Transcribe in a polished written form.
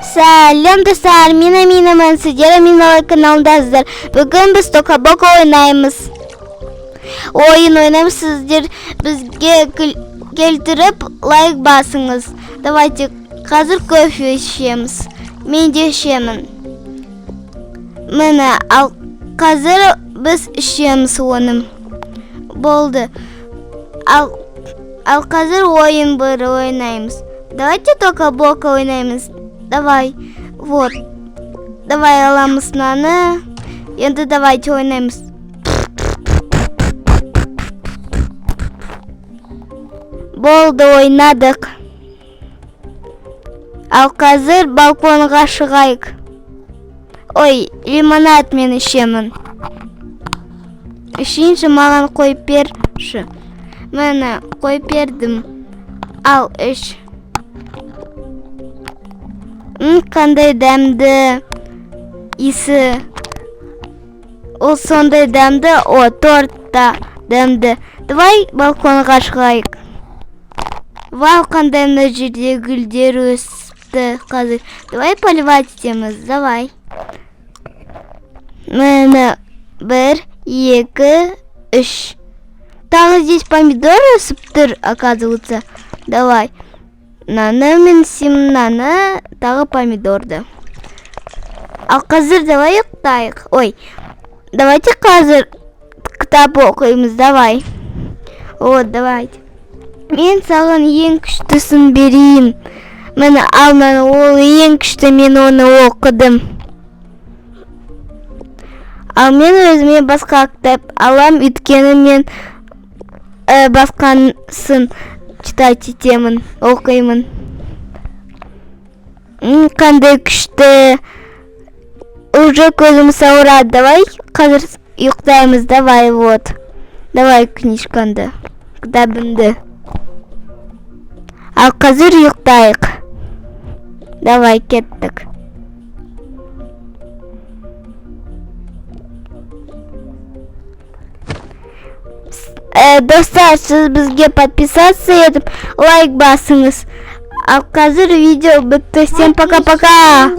Сәлем достар, мен сіздер Миналай каналындасыздар. Бүгін біз Тока-Бока ойнаймыз. Ойнаймыз, сіздер бізге келтіріп лайк басыңыз. Давайте қазір кофе ішеміз. Мен де ішемін. Міне, ал қазір біз ішеміз оның. Болды. Ал қазір ойын бір ойнаймыз. Давайте Тока-Бока ойнаймыз. Давай, вот. Давай аламыз наны. Енді давайте ойнаймыз. Болды, ойнадық. Ал қазір балконға шығайық. Ой, лимонад мен ішемін. Ішейінші, маған қойып берші. Мені қойып бердім. Ал, іш. Қандай дәмді исі. Ол сондай дәмді, торт дәмді. Давай балконға шығайық. Вау, қандай мына жерде гүлдер өсті қазір. Давай поливать етеміз, давай. Мені 1, 2, 3. Тағы здесь помидор өсіп тұр, оказывается. Давай. Наны мен симнаны, тағы помидорды. Ал қазір давай ұқтайық. Ой, давайте қазір кітап оқимыз, давай. Вот, давайте. Мен саған ең күштісін берейін. Мені ал, мені ол ең күшті, мен оны оқыдым. Ал мен өзіме басқа кітап алам, өйткені мен басқасын читать етемін, оқимын. Қандай күшті. Уже көзім сауырады. Давай қазір ұйықтаймыз, давай, вот. Давай книжканды, кітабымды. Ал қазір ұйықтайық. Давай, кеттік. Достар, сіз бізге подписаться етіп, лайк басыңыз. Ал қазір видео бітті. Всем пока-пока.